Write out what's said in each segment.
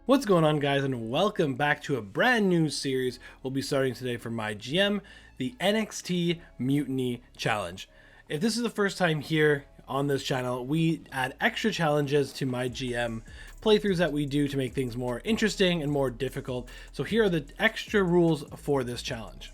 What's going on, guys, and welcome back to a brand new series we'll be starting today for MyGM, the NXT Mutiny Challenge. If this is the first time here on this channel, we add extra challenges to MyGM playthroughs that we do to make things more interesting and more difficult. So here are the extra rules for this challenge.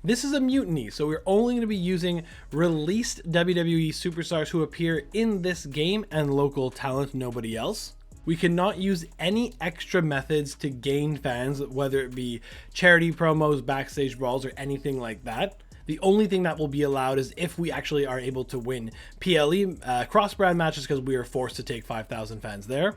This is a mutiny, so we're only going to be using released WWE superstars who appear in this game and local talent, nobody else. We cannot use any extra methods to gain fans, whether it be charity promos, backstage brawls, or anything like that. The only thing that will be allowed is if we actually are able to win PLE cross-brand matches, because we are forced to take 5,000 fans there.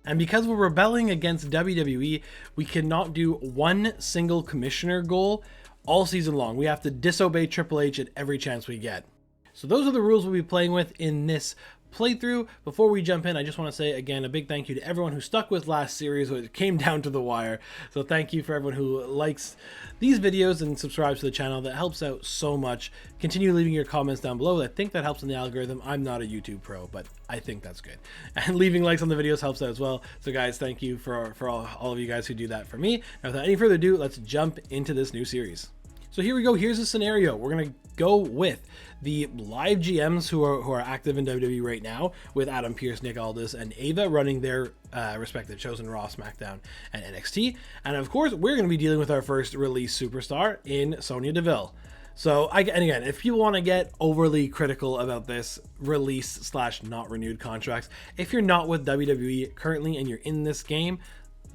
And because we're rebelling against WWE, we cannot do one single commissioner goal all season long. We have to disobey Triple H at every chance we get. So those are the rules we'll be playing with in this playthrough. Before we jump in, I just want to say again a big thank you to everyone who stuck with last series when it came down to the wire. So thank you for everyone who likes these videos and subscribes to the channel. That helps out so much. Continue leaving your comments down below. I think that helps in the algorithm. I'm not a YouTube pro, but I think that's good. And leaving likes on the videos helps out as well. So guys, thank you for all of you guys who do that for me. Now, without any further ado, let's jump into this new series. So here we go. Here's the scenario. We're going to go with the live GMs who are active in WWE right now, with Adam Pearce, Nick Aldis, and Ava running their respective shows in Raw, SmackDown, and NXT. And of course, we're going to be dealing with our first release superstar in Sonya Deville. So, and again, if you want to get overly critical about this release / not renewed contracts, if you're not with WWE currently and you're in this game,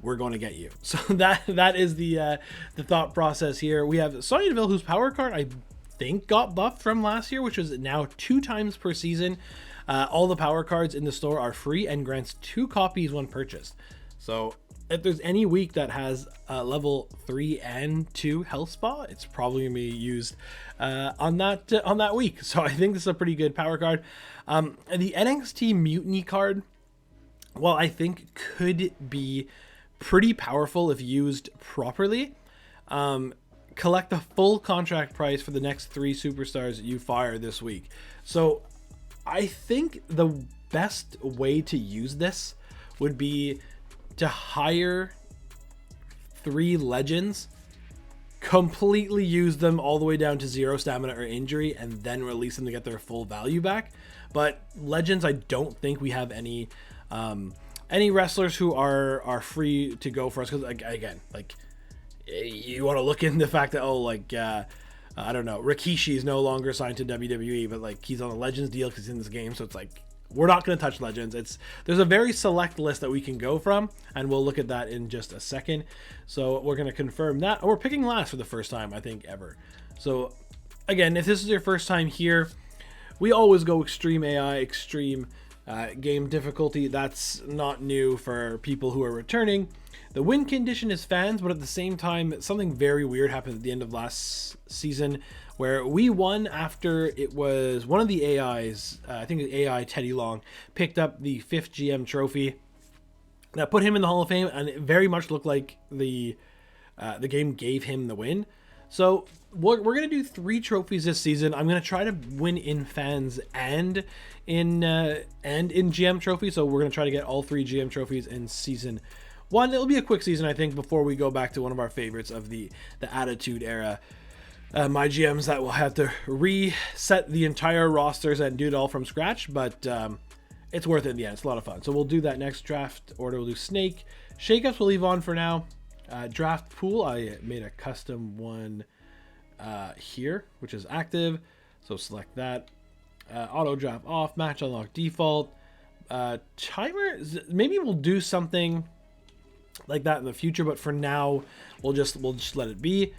we're going to get you. So that is the thought process here. We have Sonya Deville, whose power card I think got buffed from last year, which is now 2 times per season. All the power cards in the store are free and grants 2 copies when purchased. So if there's any week that has level 3 and 2 health spa, it's probably gonna be used on that week. So I think this is a pretty good power card. The NXT Mutiny card, well, I think could be pretty powerful if used properly. Collect the full contract price for the next 3 superstars you fire this week. So I think the best way to use this would be to hire 3 legends, completely use them all the way down to 0 stamina or injury, and then release them to get their full value back. But legends, I don't think we have any wrestlers who are free to go for us, because again, like, you want to look in the fact that I don't know, Rikishi is no longer signed to WWE, but like he's on a Legends deal because he's in this game, so it's like we're not going to touch Legends. There's a very select list that we can go from, and we'll look at that in just a second. So we're going to confirm that. We're picking last for the first time, I think, ever. So again, if this is your first time here, we always go extreme AI, extreme game difficulty. That's not new for people who are returning. The win condition is fans, but at the same time, something very weird happened at the end of last season where we won after it was one of the AIs, I think the AI Teddy Long, picked up the 5th GM trophy that put him in the Hall of Fame, and it very much looked like the game gave him the win. So we're going to do 3 trophies this season. I'm going to try to win in fans and in GM trophies. So we're going to try to get all 3 GM trophies in season 1. It'll be a quick season, I think, before we go back to one of our favorites of the Attitude Era. MyGMs that will have to reset the entire rosters and do it all from scratch, but it's worth it in the end. It's a lot of fun. So we'll do that next draft order. We'll do Snake. Shakeups we'll leave on for now. Draft pool, I made a custom one here, which is active. So select that. Auto draft off. Match unlock default. Timer, maybe we'll do something like that in the future, but for now we'll just let it be.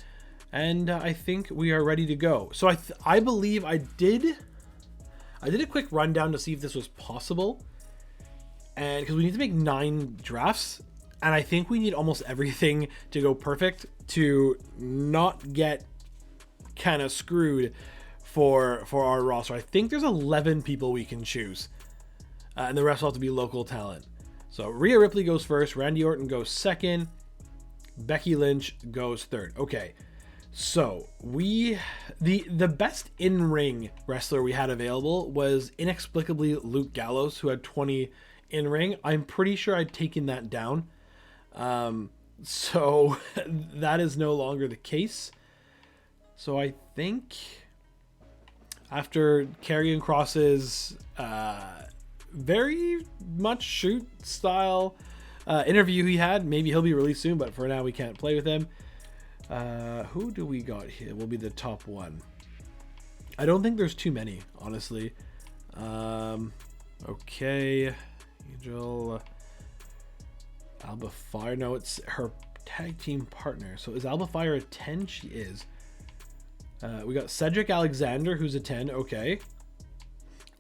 And I think we are ready to go. So I believe I did a quick rundown to see if this was possible, and because we need to make 9 drafts, and I think we need almost everything to go perfect to not get kind of screwed for our roster. I think there's 11 people we can choose, and the rest will have to be local talent. So Rhea Ripley goes first, Randy Orton goes second, Becky Lynch goes third. Okay, so the best in-ring wrestler we had available was inexplicably Luke Gallows, who had 20 in ring. I'm pretty sure I'd taken that down. So that is no longer the case. So I think after Karrion Kross's very much shoot style interview he had, maybe he'll be released soon, but for now we can't play with him. Who do we got here? Will be the top one. I don't think there's too many, honestly. Okay. Angel. Alba Fire. No, it's her tag team partner. So is Alba Fire a 10? She is. We got Cedric Alexander, who's a 10. Okay.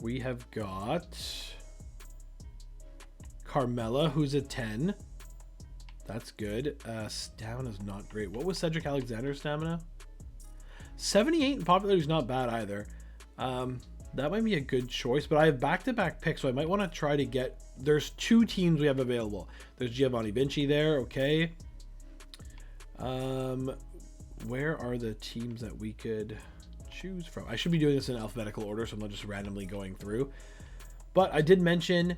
We have got Carmella, who's a 10. That's good. Stamina's not great. What was Cedric Alexander's stamina? 78 and popularity is not bad either. That might be a good choice, but I have back-to-back picks, so I might want to try to get... There's 2 teams we have available. There's Giovanni Vinci there, okay. Where are the teams that we could choose from? I should be doing this in alphabetical order, so I'm not just randomly going through. But I did mention...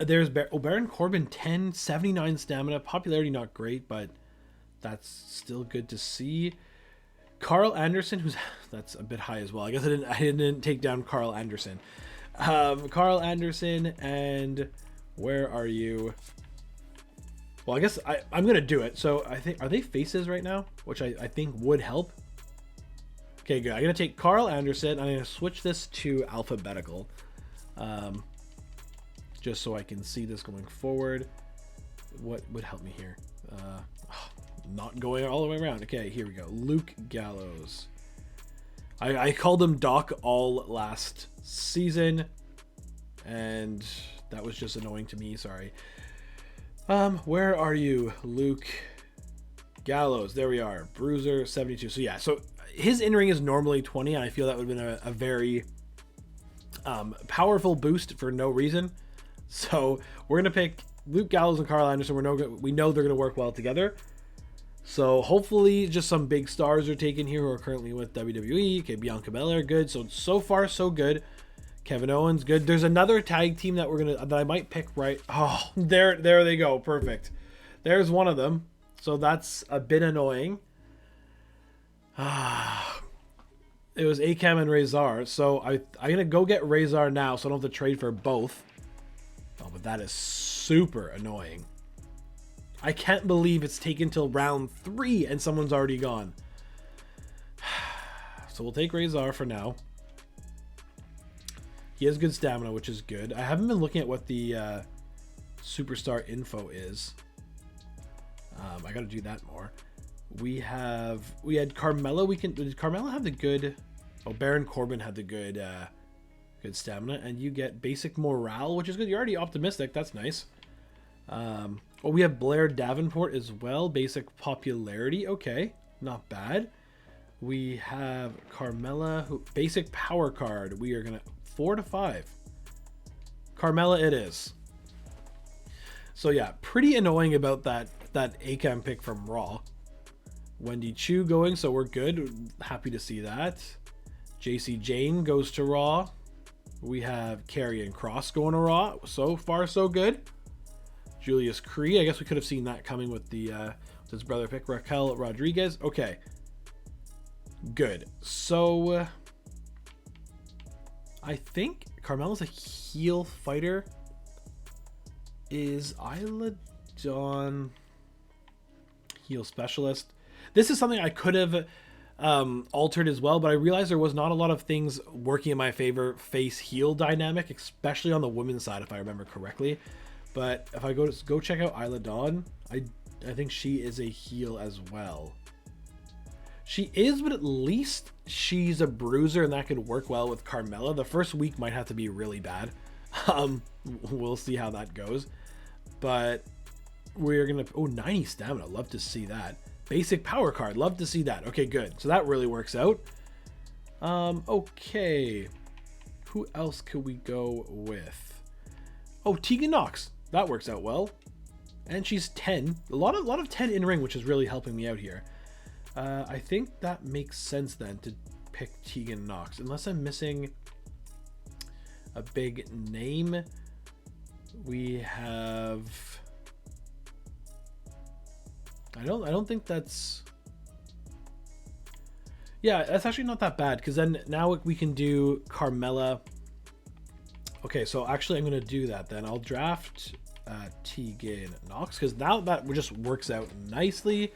there's Baron Corbin, 10, 79 stamina. Popularity not great, but that's still good to see. Carl Anderson, who's that's a bit high as well. I guess I didn't take down Carl Anderson. Carl Anderson, and where are you? Well, I guess I'm gonna do it. So I think, are they faces right now? Which I think would help. Okay, good. I'm gonna take Carl Anderson. I'm gonna switch this to alphabetical, just so I can see this going forward. What would help me here? Not going all the way around. Okay, here we go. Luke Gallows. I called him Doc all last season, and that was just annoying to me. Sorry. Where are you, Luke Gallows? There we are. Bruiser 72. So yeah, so his in-ring is normally 20, and I feel that would have been a very powerful boost for no reason. So we're gonna pick Luke Gallows and Carl Anderson. We know they're gonna work well together. So hopefully just some big stars are taken here who are currently with WWE. Okay, Bianca Belair, good. So far so good. Kevin Owens, good. There's another tag team that that I might pick right. Oh, there they go. Perfect. There's one of them. So that's a bit annoying. It was Akam and Razor. So I'm gonna go get Razor now, so I don't have to trade for both. Oh, but that is super annoying. I can't believe it's taken till round 3 and someone's already gone. So we'll take Razor for now. He has good stamina, which is good. I haven't been looking at what the superstar info is. I got to do that more. We had Carmella. Did Carmella have the good? Oh, Baron Corbin had the good good stamina, and you get basic morale, which is good. You're already optimistic. That's nice. Well, we have Blair Davenport as well. Basic popularity. Okay, not bad. We have Carmella, who basic power card. We are gonna 4 to 5. Carmella it is. So yeah, pretty annoying about that Akam pick from Raw. Wendy Chu going, so we're good. Happy to see that. JC Jane goes to Raw. We have Karrion Kross going to Raw. So far, so good. Julius Cree. I guess we could have seen that coming with his brother pick. Raquel Rodriguez. Okay. Good. So I think Carmella's a heel fighter. Is Isla Dawn heel specialist? This is something I could have altered as well, but I realized there was not a lot of things working in my favor face heel dynamic, especially on the women's side, if I remember correctly. But if I go check out Isla Dawn, I think she is a heel as well. She is, but at least she's a bruiser, and that could work well with Carmella. The first week might have to be really bad. We'll see how that goes. But we're gonna 90 stamina. Love to see that. Basic power card. Love to see that. Okay, good. So that really works out. Okay. Who else could we go with? Oh, Tegan Nox. That works out well. And she's 10. A lot of 10 in ring, which is really helping me out here. I think that makes sense then to pick Tegan Nox, unless I'm missing a big name. We have I don't think that's... Yeah, that's actually not that bad, because then now we can do Carmella. Okay, so actually I'm going to do that then. I'll draft Tegan Nox, because now that just works out nicely.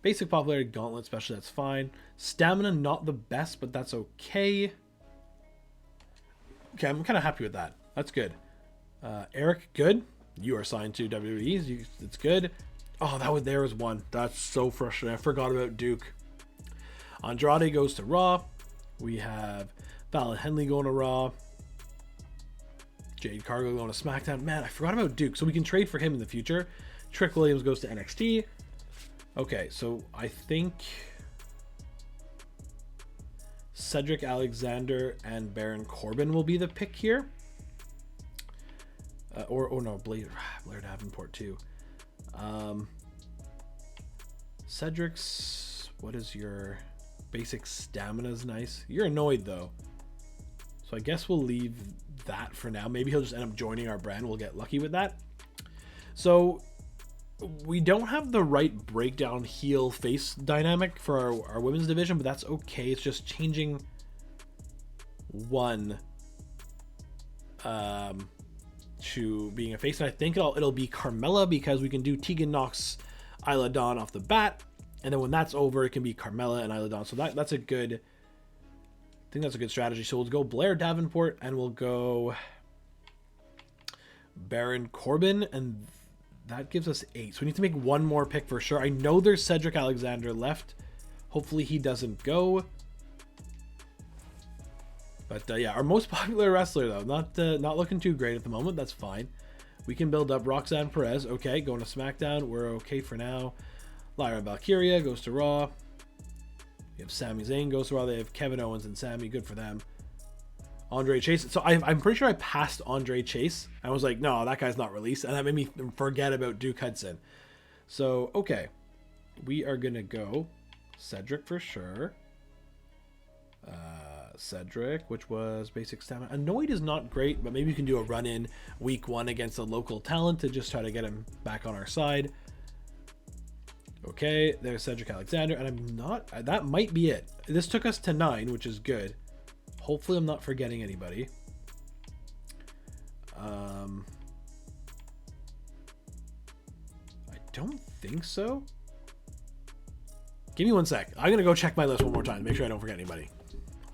Basic popularity gauntlet special, that's fine. Stamina, not the best, but that's okay. Okay, I'm kind of happy with that. That's good. Eric, good. You are signed to WWE. It's good. Oh, there was one. That's so frustrating. I forgot about Duke. Andrade goes to Raw. We have Fallon Henley going to Raw. Jade Cargill going to SmackDown. Man, I forgot about Duke. So we can trade for him in the future. Trick Williams goes to NXT. Okay, so I think Cedric Alexander and Baron Corbin will be the pick here. Or no, Blair Davenport too. Cedric's, what is your basic stamina is nice. You're annoyed though. So I guess we'll leave that for now. Maybe he'll just end up joining our brand. We'll get lucky with that. So we don't have the right breakdown heel face dynamic for our women's division, but that's okay. It's just changing one to being a face. And I think it'll be Carmella, because we can do Tegan Nox, Isla Dawn off the bat. And then when that's over, it can be Carmella and Isla Dawn. So that's a good, I think that's a good strategy. So we'll go Blair Davenport and we'll go Baron Corbin, and that gives us 8. So we need to make one more pick for sure. I know there's Cedric Alexander left. Hopefully he doesn't go. But yeah, our most popular wrestler though, not looking too great at the moment. That's fine. We can build up Roxanne Perez. Okay, going to SmackDown. We're okay for now. Lyra Valkyria goes to Raw. We have Sami Zayn goes to Raw. They have Kevin Owens and Sami. Good for them. Andre Chase. So I'm pretty sure I passed Andre Chase. I was like, no, that guy's not released. And that made me forget about Duke Hudson. So, okay. We are going to go Cedric for sure. Cedric, which was basic stamina. Annoyed is not great, but maybe we can do a run-in week 1 against a local talent to just try to get him back on our side. Okay, there's Cedric Alexander, and I'm not... That might be it. This took us to 9, which is good. Hopefully I'm not forgetting anybody. I don't think so. Give me 1 sec. I'm going to go check my list one more time to make sure I don't forget anybody.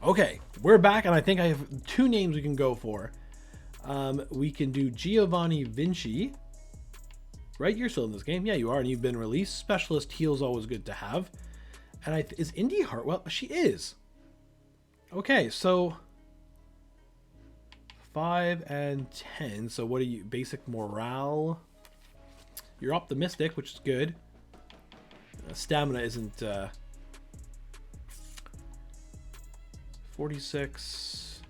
Okay, we're back, and I think I have 2 names we can go for. We can do Giovanni Vinci. Right, you're still in this game. Yeah, you are, and you've been released. Specialist heel's always good to have. And is Indy Hartwell? She is. Okay, so 5 and 10. So what are you? Basic morale. You're optimistic, which is good. Stamina isn't 46.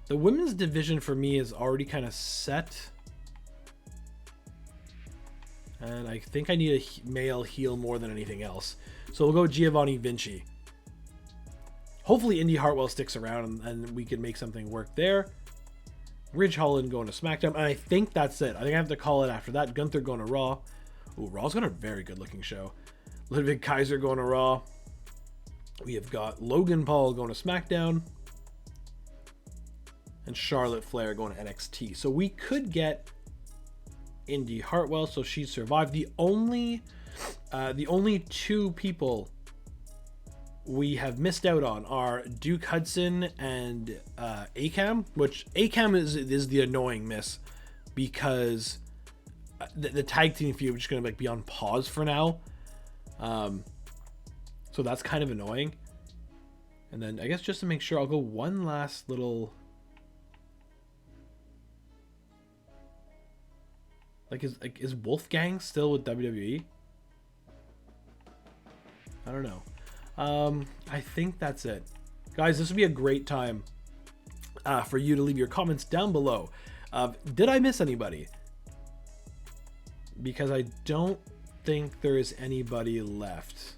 The women's division for me is already kind of set. And I think I need a male heel more than anything else. So we'll go Giovanni Vinci. Hopefully Indy Hartwell sticks around and we can make something work there. Ridge Holland going to SmackDown. And I think that's it. I think I have to call it after that. Gunther going to Raw. Ooh, Raw's got a very good looking show. Ludwig Kaiser going to Raw. We have got Logan Paul going to SmackDown. And Charlotte Flair going to NXT. So we could get Indy Hartwell, so she survived. The only 2 people we have missed out on are Duke Hudson and Akam, which Akam is the annoying miss, because the tag team feud is just going to be on pause for now. So that's kind of annoying. And then I guess just to make sure, I'll go one last little... Is Wolfgang still with WWE? I don't know. I think that's it. Guys, this would be a great time for you to leave your comments down below. Did I miss anybody? Because I don't think there is anybody left.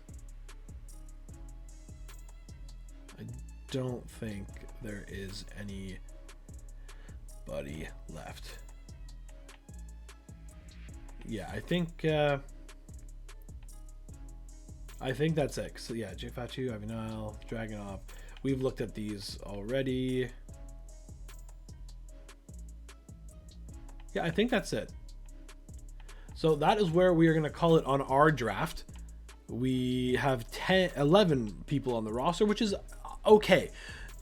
I don't think there is anybody left. Yeah, I think I think that's it. So yeah, J Fatu, Avinal, Dragunov. We've looked at these already. Yeah, I think that's it. So that is where we are going to call it on our draft. We have 11 people on the roster, which is okay.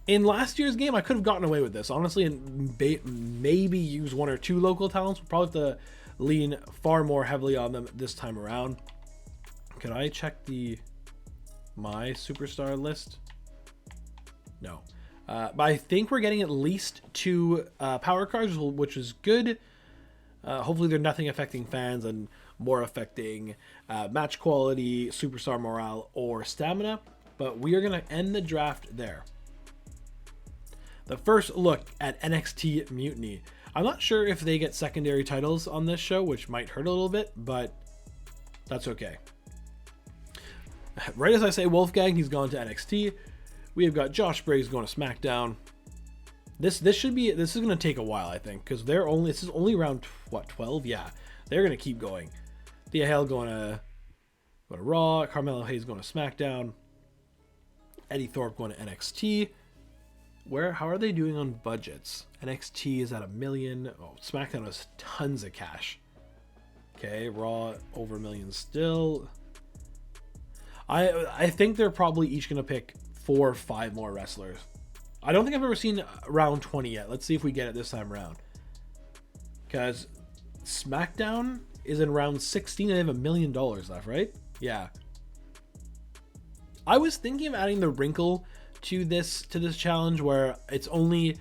In last year's game, I could have gotten away with this, honestly, and maybe use 1 or 2 local talents. We'll probably have to lean far more heavily on them this time around. Can I check my superstar list? No. But I think we're getting at least 2 power cards, which is good. Hopefully they're nothing affecting fans and more affecting match quality, superstar morale, or stamina. But we are going to end the draft there. The first look at NXT Mutiny. I'm not sure if they get secondary titles on this show, which might hurt a little bit, but that's okay. Right as I say Wolfgang, he's gone to NXT. We have got Josh Briggs going to SmackDown. This is going to take a while, I think, because this is only around what, 12? Yeah, they're going to keep going. Thea Hale going to Raw. Carmelo Hayes going to SmackDown. Eddie Thorpe going to NXT. How are they doing on budgets? NXT is at $1 million. Oh, SmackDown has tons of cash. Okay, Raw over $1 million still. I think they're probably each going to pick 4 or 5 more wrestlers. I don't think I've ever seen round 20 yet. Let's see if we get it this time around. Because SmackDown is in round 16 and they have $1 million left, right? Yeah. I was thinking of adding the wrinkle to this challenge where it's only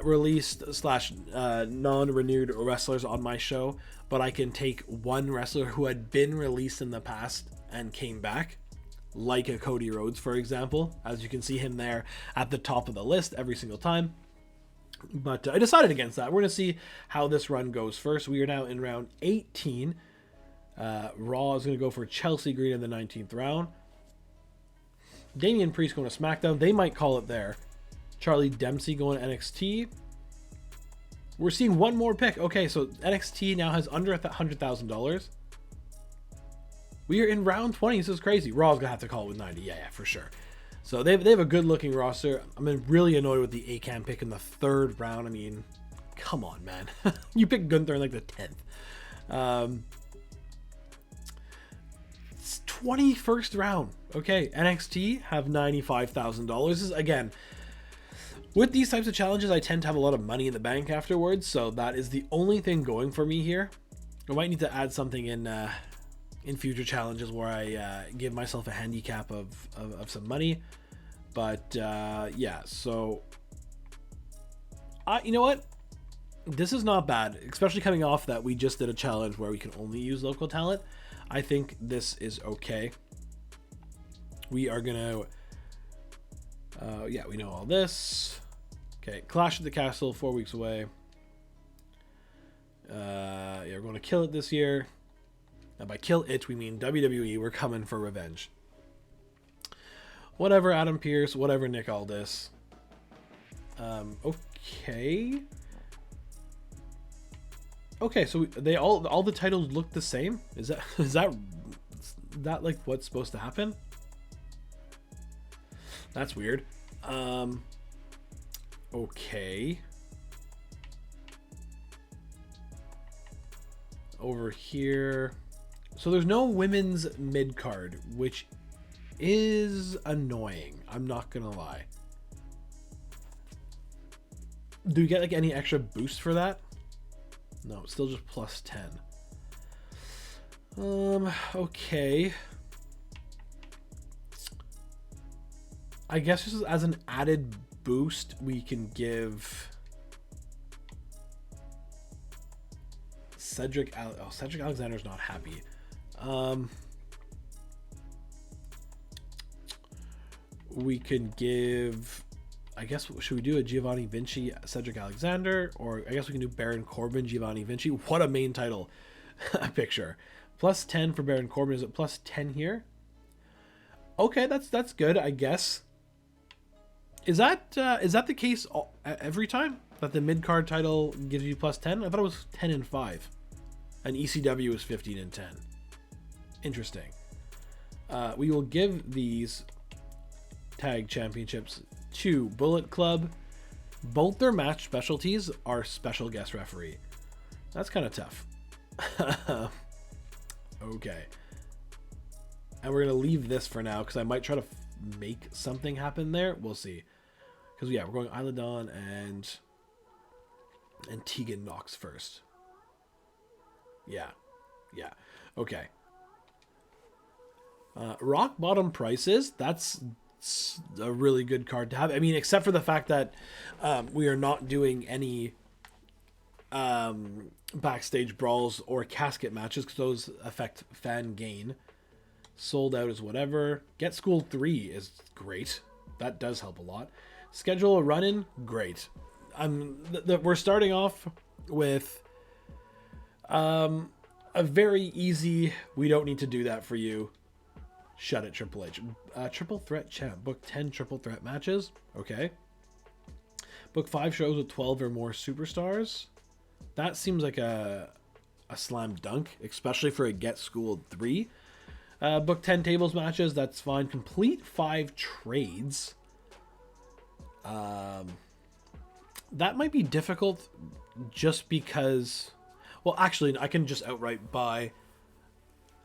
released / non-renewed wrestlers on my show, but I can take one wrestler who had been released in the past and came back, like a Cody Rhodes, for example. As you can see him there at the top of the list every single time. But I decided against that. We're going to see how this run goes first. We are now in round 18. Raw is going to go for Chelsea Green in the 19th round. Damian Priest going to SmackDown. They might call it there. Charlie Dempsey going to NXT. We're seeing one more pick. Okay, so NXT now has under $100,000. We are in round 20. This is crazy. Raw's going to have to call it with 90. Yeah, for sure. So they have a good-looking roster. I'm really annoyed with the ACAM pick in the 3rd round. I mean, come on, man. You pick Gunther in like the 10th. It's 21st round. Okay, NXT have $95,000. This is, again, with these types of challenges, I tend to have a lot of money in the bank afterwards, so that is the only thing going for me here. I might need to add something in future challenges where I give myself a handicap of some money. But yeah, so you know what? This is not bad, especially coming off that we just did a challenge where we can only use local talent. I think this is okay. We are gonna yeah, we know all this. Okay, Clash at the Castle, 4 weeks away. Yeah, we're going to kill it this year. Now by kill it, we mean WWE. We're coming for revenge. Whatever, Adam Pearce. Whatever, Nick Aldis. Okay. Okay, so they all the titles look the same. Is that like what's supposed to happen? That's weird. Okay. Over here. So there's no women's mid card, which is annoying. I'm not gonna lie. Do you get like any extra boost for that? No, it's still just plus 10. Okay. I guess just as an added boost, we can give Cedric Alexander's not happy. We can give, I guess, should we do a Giovanni Vinci Cedric Alexander, or I guess we can do Baron Corbin Giovanni Vinci. What a main title picture. Plus 10 for Baron Corbin. Is it plus 10 here? Okay, that's good, I guess. Is that the case every time that the mid card title gives you plus 10? I thought it was 10 and 5, and ECW was 15 and 10. Interesting. We will give these tag championships to Bullet Club. Both their match specialties are special guest referee. That's kind of tough. Okay. And we're going to leave this for now because I might try to make something happen there. We'll see. Because, yeah, we're going Isla Dawn and Tegan Knox first. Yeah. Yeah. Okay. Rock bottom prices. That's a really good card to have. I mean, except for the fact that we are not doing any backstage brawls or casket matches because those affect fan gain. Sold out is whatever. Get School 3 is great. That does help a lot. Schedule a run-in, great. We're starting off with a very easy, we don't need to do that for you. Shut it, Triple H. Triple Threat Champ. Book 10 Triple Threat matches. Okay. Book 5 shows with 12 or more superstars. That seems like a slam dunk, especially for a Get Schooled 3. Book 10 tables matches. That's fine. Complete 5 trades. That might be difficult just because... Well, actually, I can just outright buy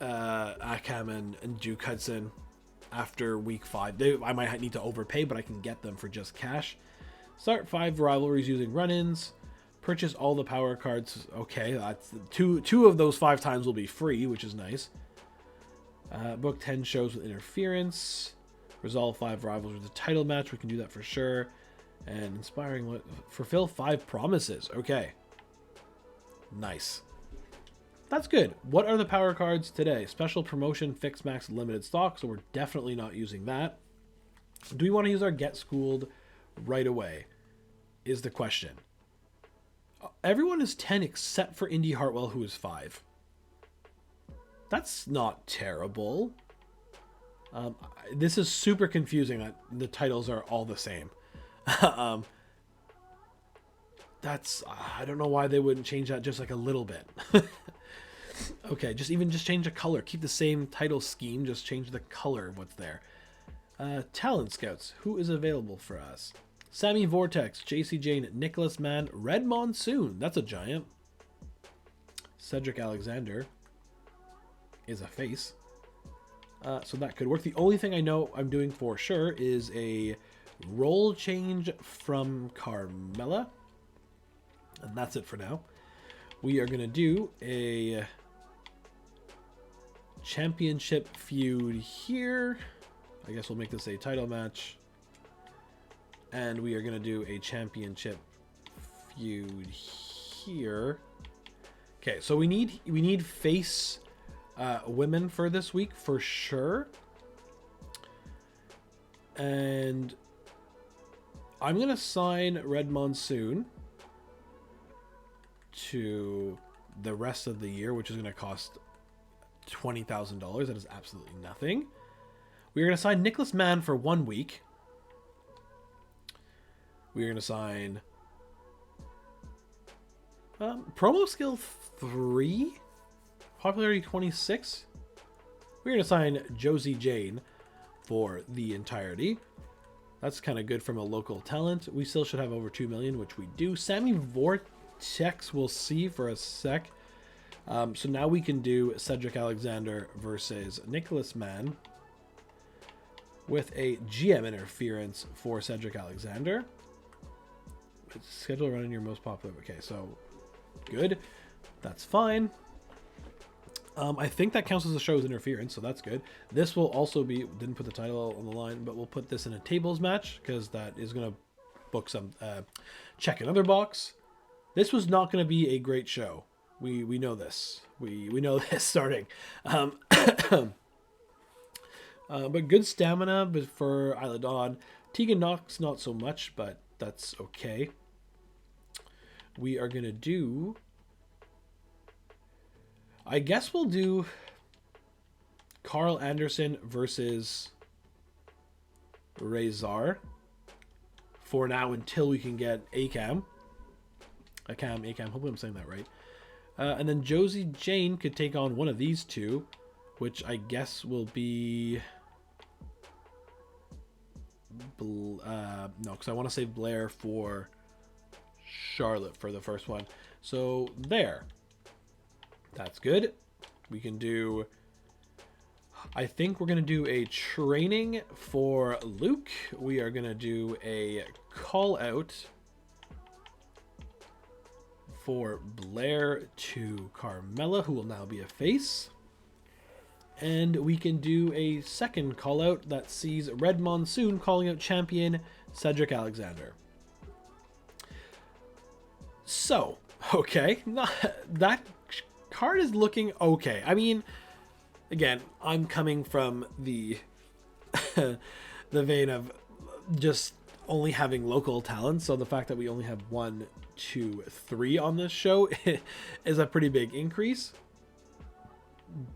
Akam and Duke Hudson after week 5. I might need to overpay, but I can get them for just cash. Start 5 rivalries using run-ins. Purchase all the power cards. Okay, that's two of those 5 times will be free, which is nice. Book 10 shows with interference. Resolve 5 rivals with a title match. We can do that for sure. And inspiring. Fulfill 5 promises. Okay. Nice. That's good. What are the power cards today? Special promotion, fixed max, limited stock. So we're definitely not using that. Do we want to use our Get Schooled right away? Is the question. Everyone is 10 except for Indy Hartwell, who is 5. That's not terrible. This is super confusing that the titles are all the same. That's... I don't know why they wouldn't change that just like a little bit. Okay, just change the color. Keep the same title scheme, just change the color of what's there. Talent Scouts. Who is available for us? Sammy Vortex, JC Jane, Nicholas Mann, Red Monsoon. That's a giant. Cedric Alexander is a face. So that could work. The only thing I know I'm doing for sure is a role change from Carmella. And that's it for now. We are going to do a championship feud here. I guess we'll make this a title match. And we are going to do a championship feud here. Okay, so we need face women for this week for sure. And I'm going to sign Red Monsoon to the rest of the year, which is going to cost $20,000. That is absolutely nothing. We're going to sign Nicholas Mann for 1 week. We're going to sign promo skill 3, popularity 26. We're going to sign Josie Jane for the entirety. That's kind of good from a local talent. We still should have over 2 million, which we do. Sammy Vortex, we'll see for a sec. So now we can do Cedric Alexander versus Nicholas Mann with a GM interference for Cedric Alexander. Schedule running your most popular. Okay, so good. That's fine. I think that counts as a show's interference, so that's good. This will also be, didn't put the title on the line, but we'll put this in a tables match because that is going to book some, check another box. This was not going to be a great show. We know this. We know this starting. But good stamina for Isla Dawn. Tegan Knox, not so much, but that's okay. We are going to do... I guess we'll do Carl Anderson versus Razor for now until we can get Akam. Hopefully I'm saying that right. And then Josie Jane could take on one of these two which I guess will be no, because I want to save Blair for Charlotte for the first one. So there, that's good. We can do, I think we're going to do a training for Luke. We are going to do a call out for Blair to Carmella, who will now be a face. And we can do a second call out that sees Red Monsoon calling out champion Cedric Alexander. So, okay, that card is looking okay. I mean, again, I'm coming from the the vein of just only having local talent, so the fact that we only have 1, 2, 3 on this show is a pretty big increase.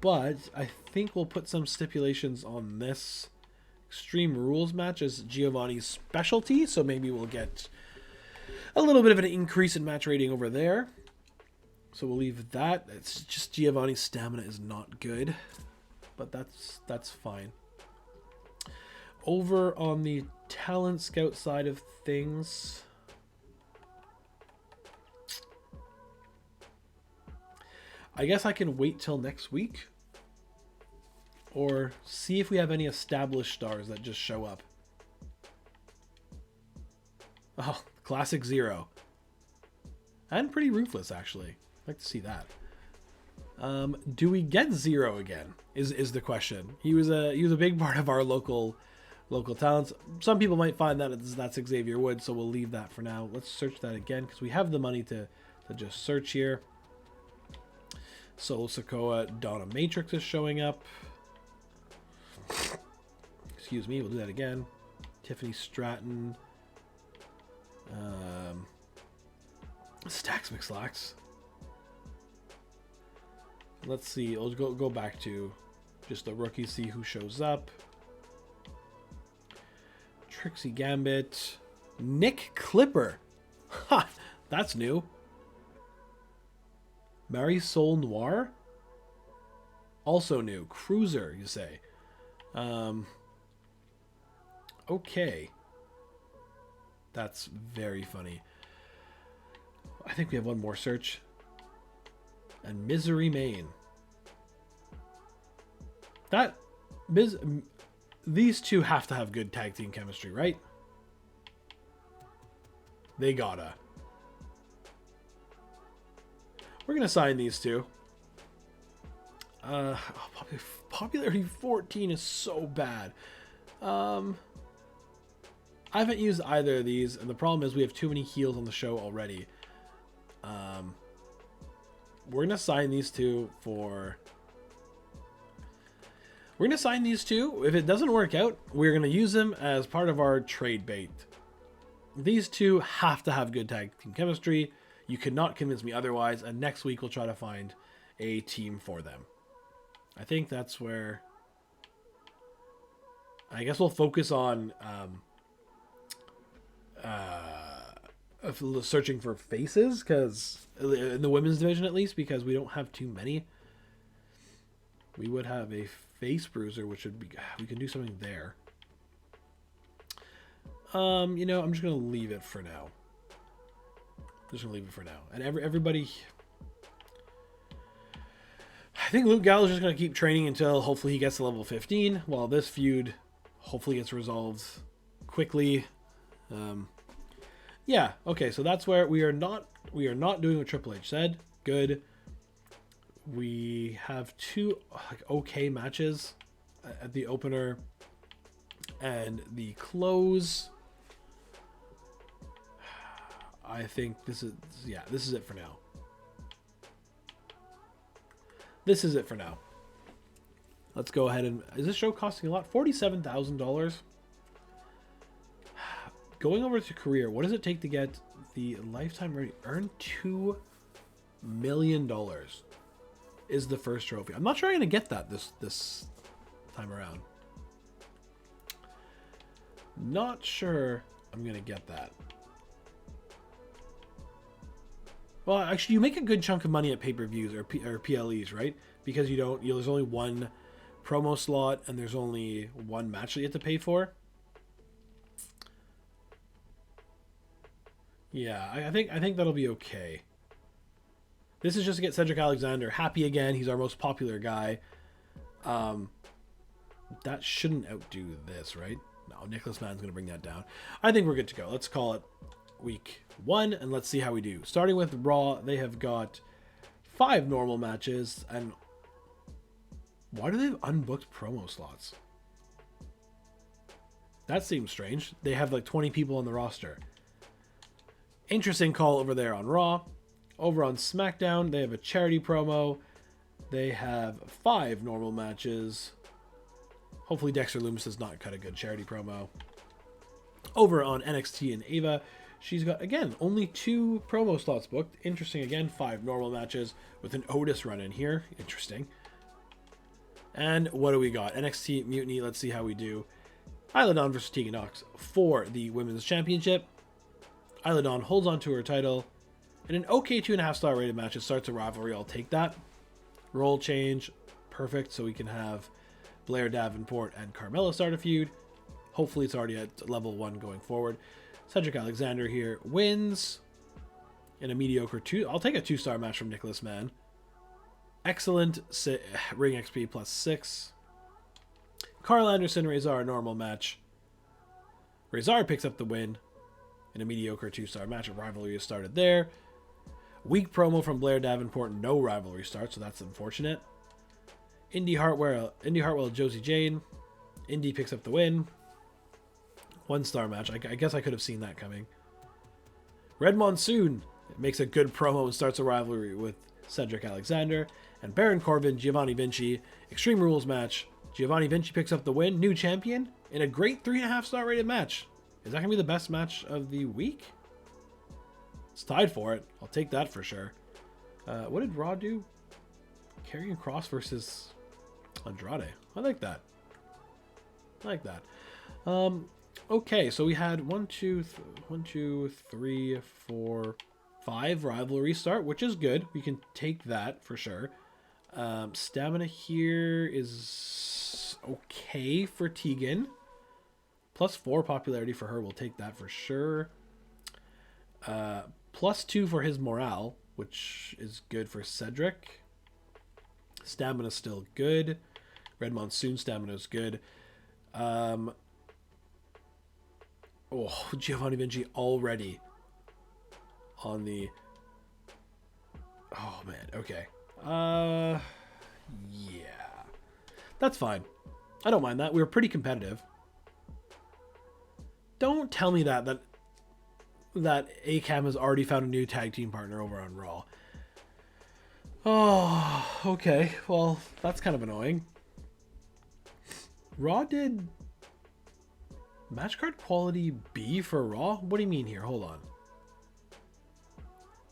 But I think we'll put some stipulations on this Extreme Rules match as Giovanni's specialty, so maybe we'll get a little bit of an increase in match rating over there. So we'll leave that. It's just Giovanni's stamina is not good, but that's fine. Over on the talent scout side of things, I guess I can wait till next week or see if we have any established stars that just show up. Oh, classic Zero. And pretty ruthless, actually. I'd like to see that. Do we get Zero again? Is the question. He was a big part of our local talents. Some people might find that that's Xavier Woods, so we'll leave that for now. Let's search that again because we have the money to just search here. Solo Sikoa, Donna Matrix is showing up. Excuse me, we'll do that again. Tiffany Stratton. Stacks McSlacks. Let's see, I'll go back to just the rookies, see who shows up. Trixie Gambit. Nick Clipper. Ha! That's new. Marisol Noir, also new. Cruiser, you say. Okay. That's very funny. I think we have one more search. And Misery Main. These two have to have good tag team chemistry, right? They gotta. We're going to sign these two. Popularity 14 is so bad. I haven't used either of these, and the problem is we have too many heels on the show already. We're going to sign these two for... We're going to sign these two. If it doesn't work out, we're going to use them as part of our trade bait. These two have to have good tag team chemistry. You cannot convince me otherwise, and next week we'll try to find a team for them. I think that's where... I guess we'll focus on searching for faces, because in the women's division at least, because we don't have too many. We would have a face bruiser, which would be... We can do something there. You know, I'm just going to leave it for now. Just gonna leave it for now. And everybody, I think Luke Gallows is just gonna keep training until hopefully he gets to level 15, while this feud hopefully gets resolved quickly. Yeah, okay, so that's where we are not doing what Triple H said. Good. We have two okay matches at the opener and the close. I think this is it for now. This is it for now. Let's go ahead and... Is this show costing a lot? $47,000. Going over to career, what does it take to get the lifetime rating? Earn $2 million is the first trophy. I'm not sure I'm going to get that this time around. Not sure I'm going to get that. Well, actually, you make a good chunk of money at pay-per-views or PLEs, right? Because there's only one promo slot and there's only one match that you have to pay for. Yeah, I think that'll be okay. This is just to get Cedric Alexander happy again. He's our most popular guy. That shouldn't outdo this, right? No, Nicholas Mann's going to bring that down. I think we're good to go. Let's call it week 1, and let's see how we do. Starting with Raw, they have got 5 normal matches, and why do they have unbooked promo slots? That seems strange. They have like 20 people on the roster. Interesting call over there on Raw. Over on SmackDown, they have a charity promo. They have 5 normal matches. Hopefully Dexter Lumis does not cut a good charity promo. Over on NXT and Ava, she's got, again, only 2 promo slots booked. Interesting, again, 5 normal matches with an Otis run in here. Interesting. And what do we got? NXT Mutiny, let's see how we do. Isla Dawn versus Tegan Nox for the Women's Championship. Isla Dawn holds on to her title. In an okay 2.5-star rated match, it starts a rivalry. I'll take that. Role change. Perfect. So we can have Blair Davenport and Carmella start a feud. Hopefully it's already at level 1 going forward. Cedric Alexander here wins in a mediocre 2. I'll take a 2-star match from Nicholas Mann. Excellent ring XP plus 6. Carl Anderson, Razor, normal match. Razor picks up the win in a mediocre 2-star match. A rivalry has started there. Weak promo from Blair Davenport. No rivalry start, so that's unfortunate. Indy Hartwell, Josie Jane. Indy picks up the win. 1-star match. I guess I could have seen that coming. Red Monsoon makes a good promo and starts a rivalry with Cedric Alexander. And Baron Corbin, Giovanni Vinci. Extreme Rules match. Giovanni Vinci picks up the win. New champion in a great 3.5-star rated match. Is that going to be the best match of the week? It's tied for it. I'll take that for sure. What did Raw do? Karrion Kross versus Andrade. I like that. I like that. Okay, so we had 1, 2, 3, 4, 5 rivalry start, which is good. We can take that for sure. Stamina here is okay for Tegan. Plus 4 popularity for her. We'll take that for sure. Plus 2 for his morale, which is good for Cedric. Stamina still good. Red Monsoon stamina is good. Oh, Giovanni Vinci already on the... Oh, man. Okay. Yeah. That's fine. I don't mind that. We were pretty competitive. Don't tell me that ACAM has already found a new tag team partner over on Raw. Oh, okay. Well, that's kind of annoying. Raw did match card quality B for Raw? What do you mean here? Hold on.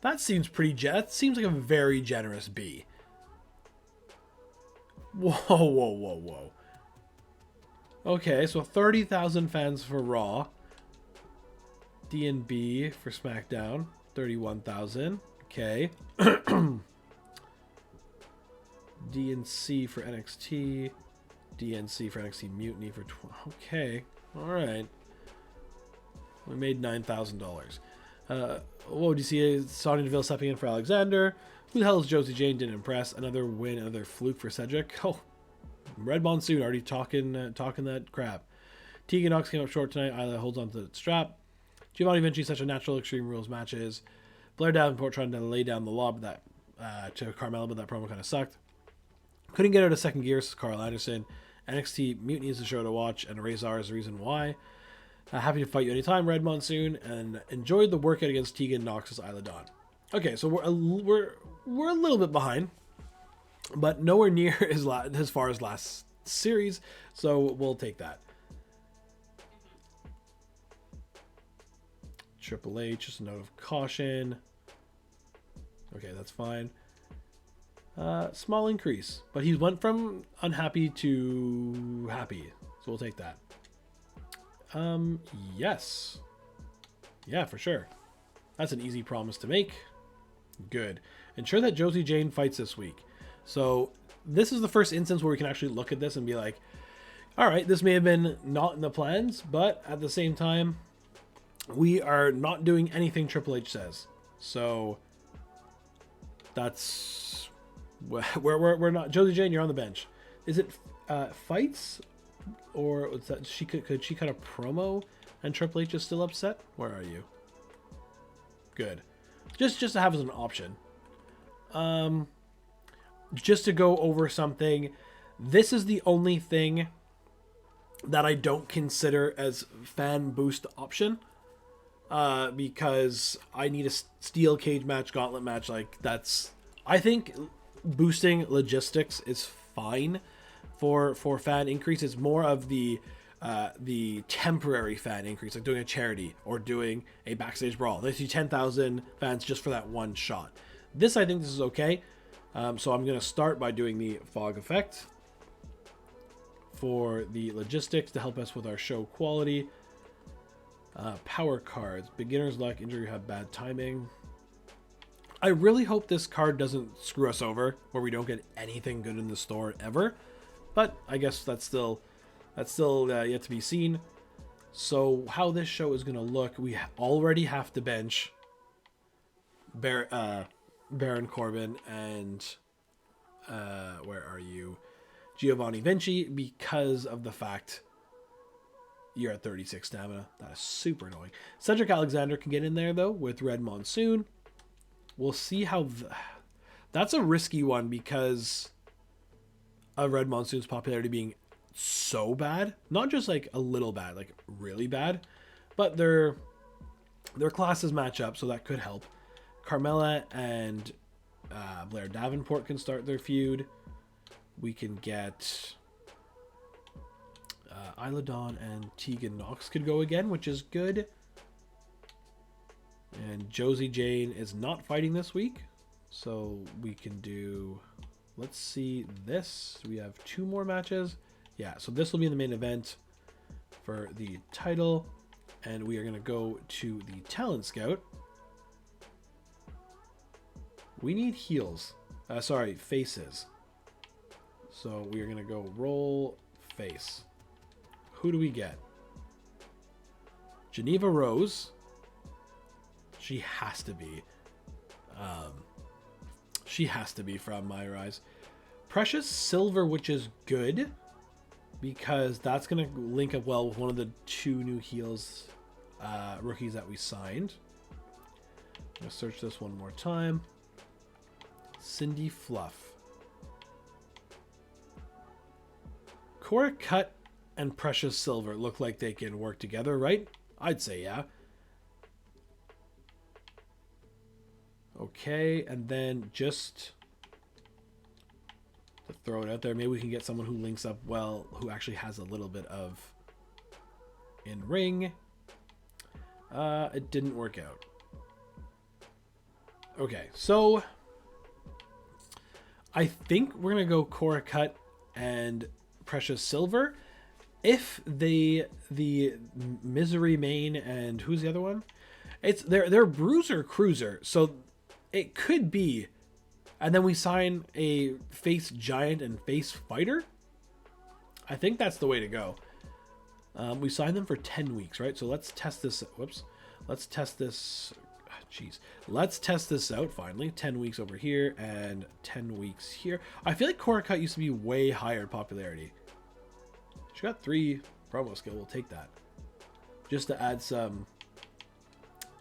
That seems that seems like a very generous B. Whoa. Okay, so 30,000 fans for Raw. D&B for SmackDown, 31,000. Okay. DNC for NXT. DNC for NXT Mutiny for... Okay. Alright. We made $9,000. Whoa, do you see Sonya Deville stepping in for Alexander? Who the hell is Josie Jane? Didn't impress. Another win, another fluke for Cedric. Oh, Red Monsoon already talking that crap. Tegan Nox came up short tonight. Isla holds on to the strap. Giovanni Vinci, such a natural Extreme Rules matches. Blair Davenport trying to lay down the law, but to Carmella, but that promo kind of sucked. Couldn't get out of second gear, Carl Anderson. NXT Mutiny is the show to watch, and Razor is the reason why. Happy to fight you anytime, Red Monsoon, and enjoyed the workout against Tegan Nox's Isla Dawn. Okay, so we're a little bit behind, but nowhere near as far as last series, so we'll take that. Triple H, just a note of caution. Okay, that's fine. Small increase, but he went from unhappy to happy, so we'll take that. Yes. Yeah, for sure. That's an easy promise to make. Good. Ensure that Josie Jane fights this week. So this is the first instance where we can actually look at this and be like, all right, this may have been not in the plans, but at the same time, we are not doing anything Triple H says. So that's we're not. Josie Jane, you're on the bench. Is it fights, or was that could she cut a promo and Triple H is still upset? Where are you? Good. Just to have as an option. Just to go over something. This is the only thing that I don't consider as fan boost option. Because I need a steel cage match, gauntlet match. Like that's, I think boosting logistics is fine for fan increase. It's more of the temporary fan increase, like doing a charity or doing a backstage brawl. They see 10,000 fans just for that one shot. This, I think this is okay. So I'm going to start by doing the fog effect for the logistics to help us with our show quality. Power cards, beginner's luck, injury, have bad timing. I really hope this card doesn't screw us over where we don't get anything good in the store ever, but I guess that's still yet to be seen. So how this show is going to look, we already have to bench Baron Corbin and where are you, Giovanni Vinci, because of the fact you're at 36 stamina. That is super annoying. Cedric Alexander can get in there, though, with Red Monsoon. We'll see how... That's a risky one because of Red Monsoon's popularity being so bad. Not just, like, a little bad, like, really bad. But their classes match up, so that could help. Carmella and Blair Davenport can start their feud. We can get... Isla Dawn and Tegan Knox could go again, which is good. And Josie Jane is not fighting this week. So we can do... Let's see this. We have 2 more matches. Yeah, so this will be in the main event for the title. And we are going to go to the Talent Scout. We need heels. Sorry, faces. So we are going to go roll face. Who do we get? Geneva Rose. She has to be. She has to be from My Rise. Precious Silver, which is good. Because that's going to link up well with one of the 2 new heels rookies that we signed. I'm going to search this one more time. Cindy Fluff. Cora Cut and Precious Silver look like they can work together, right? I'd say yeah. Okay, and then just to throw it out there, maybe we can get someone who links up well, who actually has a little bit of in-ring. It didn't work out. Okay, so I think we're going to go Cora Cut and Precious Silver. If the Misery Main and who's the other one? It's they're Bruiser Cruiser, so it could be. And then we sign a face giant and face fighter. I think that's the way to go. We sign them for 10 weeks, right? So let's test this. Whoops. Let's test this. Jeez. Let's test this out finally. 10 weeks over here and 10 weeks here. I feel like Cora Cut used to be way higher in popularity. She got 3 promo skill. We'll take that. Just to add some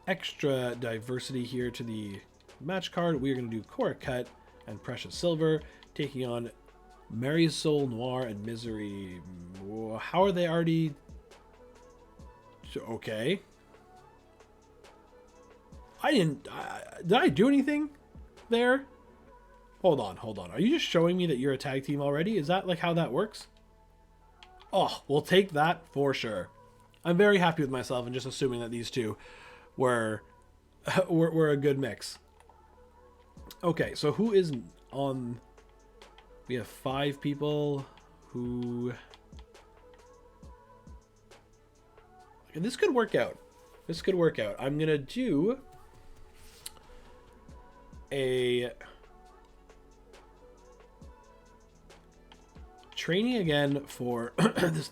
extra diversity here to the match card, we are going to do Cora Cut and Precious Silver taking on Marisol Noir and Misery. How are they already... Okay. Did I do anything there? Hold on. Are you just showing me that you're a tag team already? Is that like how that works? Oh, we'll take that for sure. I'm very happy with myself and just assuming that these two were a good mix. Okay, so who is on... We have 5 people who... And this could work out. I'm going to do training again for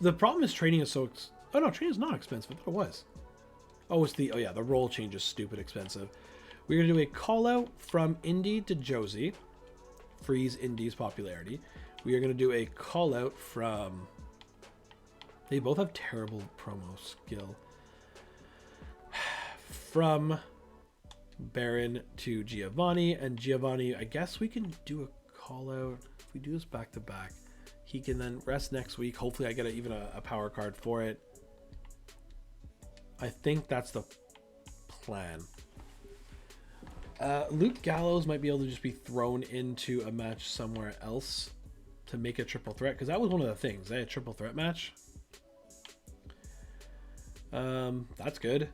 the problem is training is so oh no, training is not expensive. I thought it was. Oh, it's the the role change is stupid expensive. We're gonna do a call out from Indy to Josie, freeze Indy's popularity. We are gonna do a call out from. They both have terrible promo skill. From Baron to Giovanni, and Giovanni, I guess we can do a call out. If we do this back to back, he can then rest next week. Hopefully I get even a power card for it. I think that's the plan. Luke Gallows might be able to just be thrown into a match somewhere else to make a triple threat, because that was one of the things. They had a triple threat match. That's good.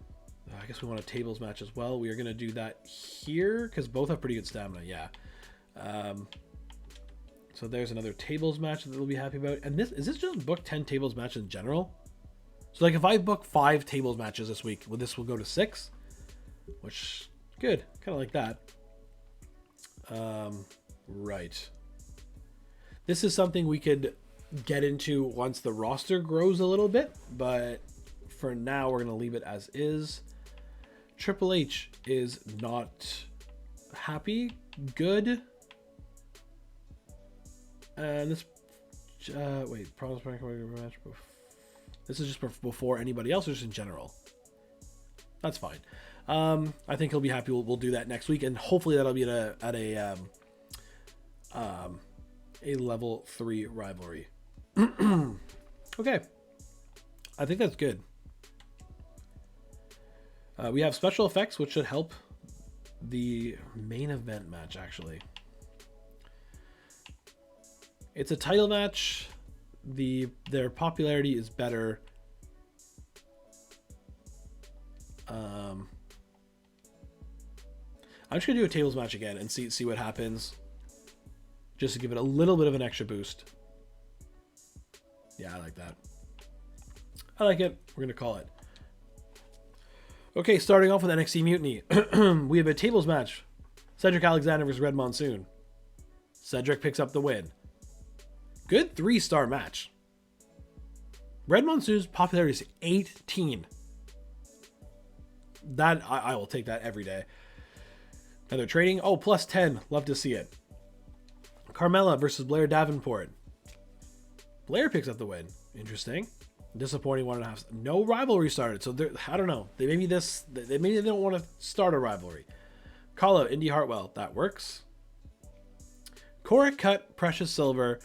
I guess we want a tables match as well. We are going to do that here because both have pretty good stamina. Yeah. So there's another tables match that they'll be happy about. And is this just book 10 tables match in general? So like if I book 5 tables matches this week, this will go to 6, which good. Kind of like that. Right. This is something we could get into once the roster grows a little bit, but for now we're going to leave it as is. Triple H is not happy. Good. And this problems match. This is just before anybody else, or just in general. That's fine. I think he'll be happy. We'll do that next week, and hopefully that'll be at a level 3 rivalry. Okay, I think that's good. We have special effects, which should help the main event match, actually. It's a title match. Their popularity is better. I'm just going to do a tables match again and see what happens. Just to give it a little bit of an extra boost. Yeah, I like that. I like it. We're going to call it. Okay, starting off with NXT Mutiny. We have a tables match. Cedric Alexander versus Red Monsoon. Cedric picks up the win. Good 3-star match. Red Monsoon's popularity is 18. That I will take that every day. Another trading. Oh, plus 10. Love to see it. Carmella versus Blair Davenport. Blair picks up the win. Interesting. Disappointing 1.5. No rivalry started, so I don't know. Maybe they don't want to start a rivalry. Call out Indy Hartwell. That works. Cora Cut, Precious Silver,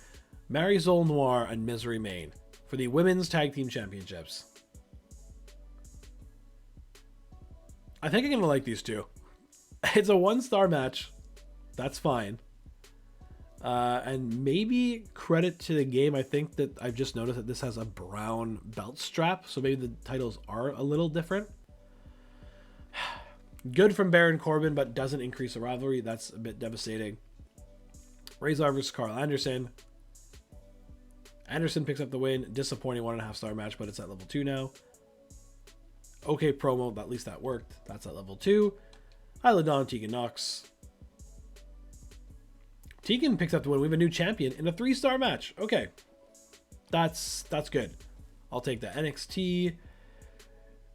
Marisol Noir, and Misery Main for the Women's Tag Team Championships. I think I'm going to like these two. It's a 1-star match. That's fine. And maybe credit to the game. I think that I've just noticed that this has a brown belt strap. So maybe the titles are a little different. Good from Baron Corbin, but doesn't increase the rivalry. That's a bit devastating. Razor versus Carl Anderson. Anderson picks up the win. Disappointing 1.5-star match, but it's at level 2 now. Okay promo, but at least that worked. That's at level 2. Isla Dawn, Tegan Nox. Tegan picks up the win. We have a new champion in a 3-star match. Okay. That's good. I'll take that. NXT.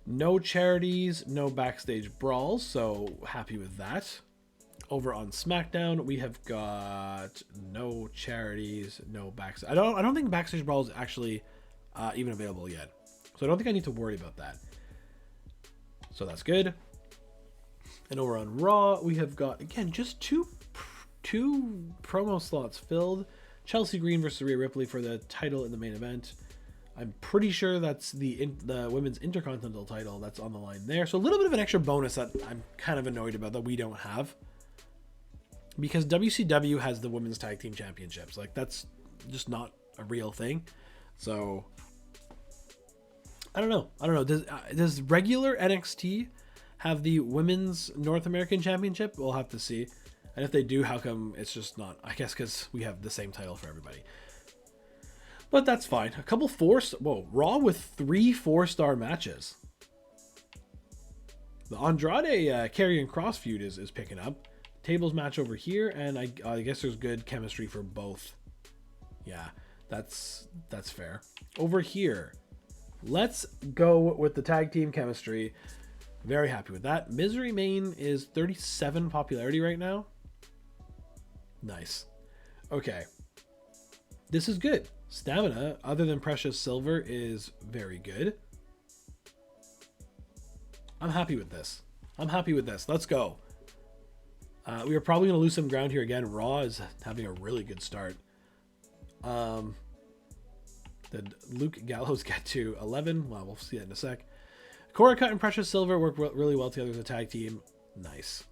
No charities, no backstage brawls, so happy with that. Over on SmackDown, we have got no charities, no backstage. I don't think backstage brawl is actually even available yet, so I don't think I need to worry about that. So that's good. And over on Raw, we have got again just two promo slots filled. Chelsea Green versus Rhea Ripley for the title in the main event. I'm pretty sure that's the women's intercontinental title that's on the line there. So a little bit of an extra bonus that I'm kind of annoyed about that we don't have. Because WCW has the women's tag team championships. Like, that's just not a real thing. So, I don't know. Does regular NXT have the women's North American championship? We'll have to see. And if they do, how come it's just not? I guess because we have the same title for everybody. But that's fine. A couple Raw with 3 4-star matches. The Andrade Karrion Kross feud is picking up. Tables match over here, and I guess there's good chemistry for both. Yeah. That's fair. Over here, let's go with the tag team chemistry. Very happy with that. Misery Main is 37 popularity right now. Nice. Okay. This is good. Stamina, other than Precious Silver, is very good. I'm happy with this. Let's go. We are probably going to lose some ground here again. Raw is having a really good start. Did Luke Gallows get to 11? Well, we'll see that in a sec. Cora Cut and Precious Silver work really well together as a tag team. Nice.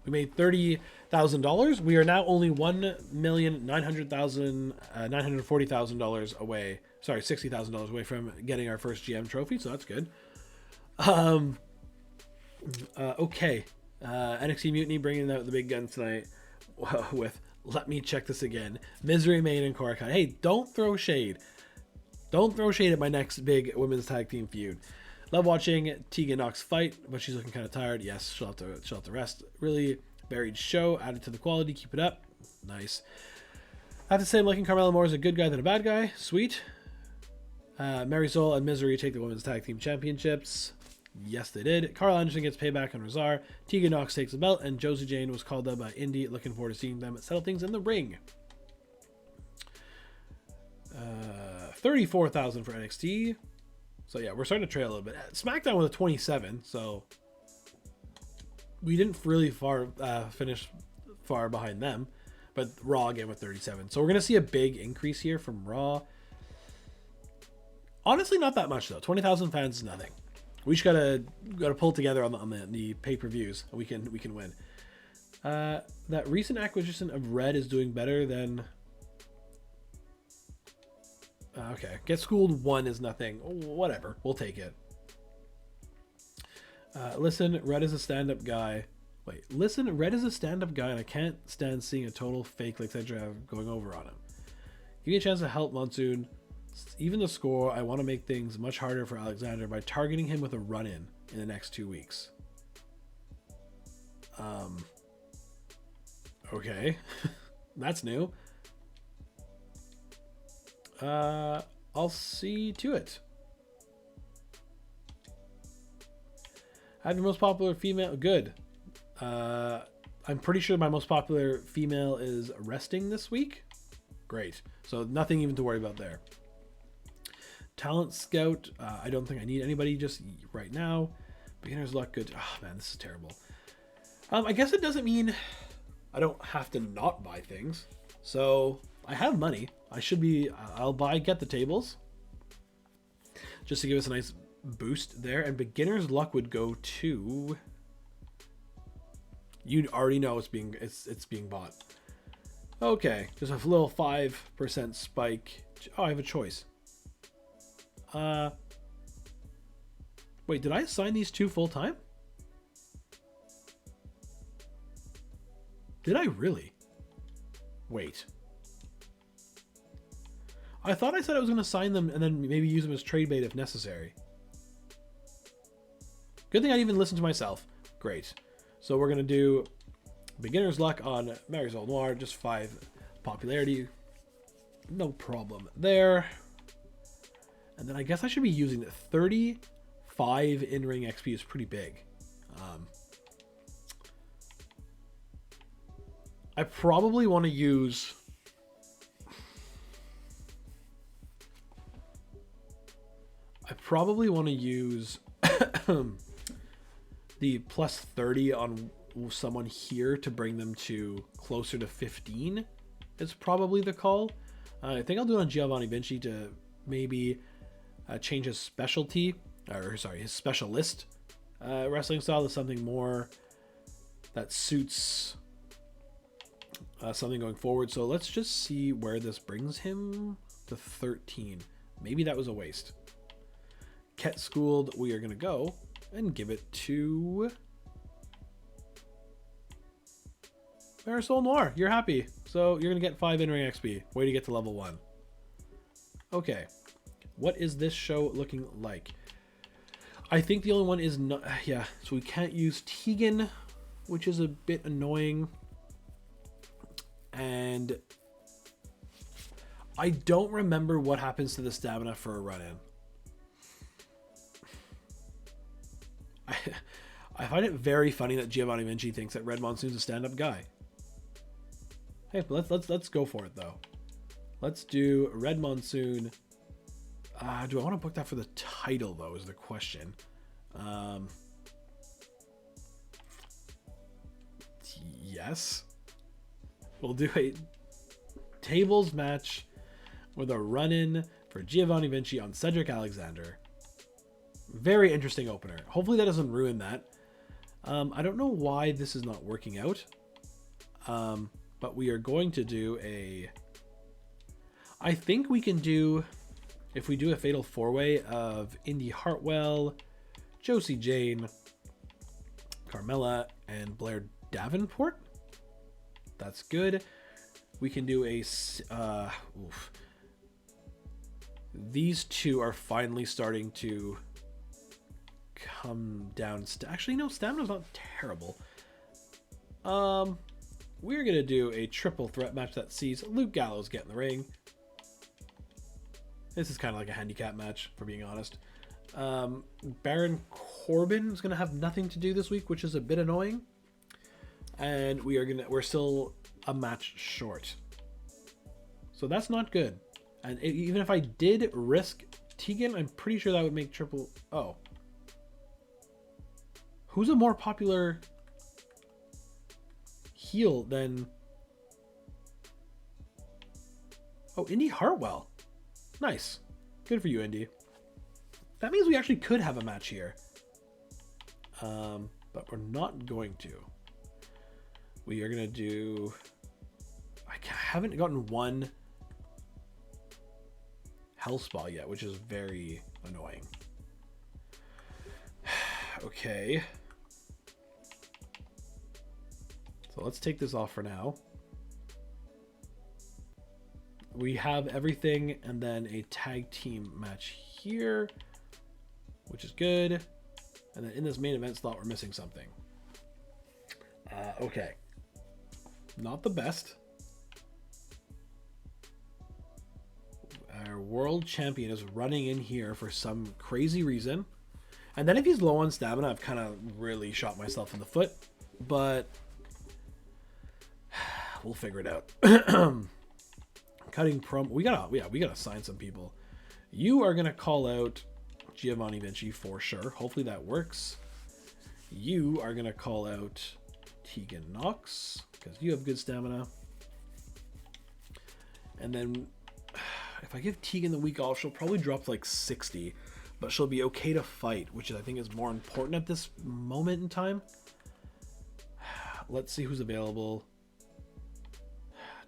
We made $30,000. We are now only $1,940,000 away. Sorry, $60,000 away from getting our first GM trophy, so that's good. Okay. NXT Mutiny bringing out the big guns tonight with, let me check this again, Misery Main and Cora Cut. Hey, don't throw shade. Don't throw shade at my next big women's tag team feud. Love watching Tegan Nox fight, but she's looking kind of tired. Yes, she'll have to rest. Really varied show, added to the quality. Keep it up. Nice. I have to say, I'm liking Carmella more as a good guy than a bad guy. Sweet. Mary Soul and Misery take the women's tag team championships. Yes, they did. Carl Anderson gets payback on Razar. Tegan Nox takes the belt, and Josie Jane was called up by Indy. Looking forward to seeing them settle things in the ring. 34,000 for NXT. So yeah, we're starting to trail a little bit. SmackDown with a 27, so we didn't really finish far behind them. But Raw again with 37. So we're gonna see a big increase here from Raw. Honestly, not that much though. 20,000 fans is nothing. We just gotta pull together on the pay-per-views. We can win. That recent acquisition of Red is doing better than. Okay, Get Schooled 1 is nothing. Whatever, we'll take it. Listen, Red is a stand-up guy. Wait, listen, Red is a stand-up guy, and I can't stand seeing a total fake like Cedra going over on him. Give me a chance to help Monsoon. Even the score, I want to make things much harder for Alexander by targeting him with a run-in the next 2 weeks. Okay. That's new. I'll see to it. I have your most popular female. Good. I'm pretty sure my most popular female is resting this week. Great. So nothing even to worry about there. Talent Scout. I don't think I need anybody just right now. Beginner's luck. Good. Oh man, this is terrible. I guess it doesn't mean I don't have to not buy things. So I have money. I'll get the tables just to give us a nice boost there. And beginner's luck would go to, you already know it's being bought. Okay, just a little 5% spike. Oh, I have a choice. Wait, did I assign these two full time? Did I really? Wait. I thought I said I was going to sign them and then maybe use them as trade bait if necessary. Good thing I even listened to myself. Great. So we're going to do beginner's luck on Marisol Noir, just 5 popularity. No problem there. And then I guess I should be using it. 35 in-ring XP is pretty big. I probably want to use... the plus 30 on someone here to bring them to closer to 15 is probably the call. I think I'll do it on Giovanni Vinci to maybe change his specialty, or sorry, his specialist wrestling style to something more that suits something going forward. So let's just see where this brings him to 13. Maybe that was a waste. Get Schooled, we are going to go and give it to Marisol Noir. You're happy. So you're going to get 5 in-ring XP. Way to get to level 1. Okay. What is this show looking like? I think the only one is not... Yeah, so we can't use Tegan, which is a bit annoying. And I don't remember what happens to the stamina for a run-in. I find it very funny that Giovanni Vinci thinks that Red Monsoon's a stand-up guy. Hey, let's go for it though. Let's do Red Monsoon. Do I want to book that for the title though? Is the question. Yes. We'll do a tables match with a run-in for Giovanni Vinci on Cedric Alexander. Very interesting opener. Hopefully that doesn't ruin that. I don't know why this is not working out. But we are going to do a... I think we can do... If we do a fatal four-way of Indy Hartwell, Josie Jane, Carmella, and Blair Davenport. That's good. We can do a... These two are finally starting to come down. Actually, no, stamina's not terrible. We're going to do a triple threat match that sees Luke Gallows get in the ring. This is kind of like a handicap match, for being honest. Baron Corbin is going to have nothing to do this week, which is a bit annoying. And we're still a match short. So that's not good. And even if I did risk Tegan, I'm pretty sure that would make triple... Oh. Who's a more popular heel than... Oh, Indy Hartwell. Nice. Good for you, Indy. That means we actually could have a match here. But we're not going to. We are going to do... I haven't gotten one Hell Spa yet, which is very annoying. Okay. So let's take this off for now. We have everything and then a tag team match here, which is good. And then in this main event slot, we're missing something. Okay. Not the best. Our world champion is running in here for some crazy reason. And then if he's low on stamina, I've kind of really shot myself in the foot. But we'll figure it out. Cutting promo. We gotta sign some people. You are gonna call out Giovanni Vinci for sure. Hopefully that works. You are gonna call out Tegan Knox because you have good stamina. And then if I give Tegan the week off, she'll probably drop like 60, but she'll be okay to fight, which I think is more important at this moment in time. Let's see who's available.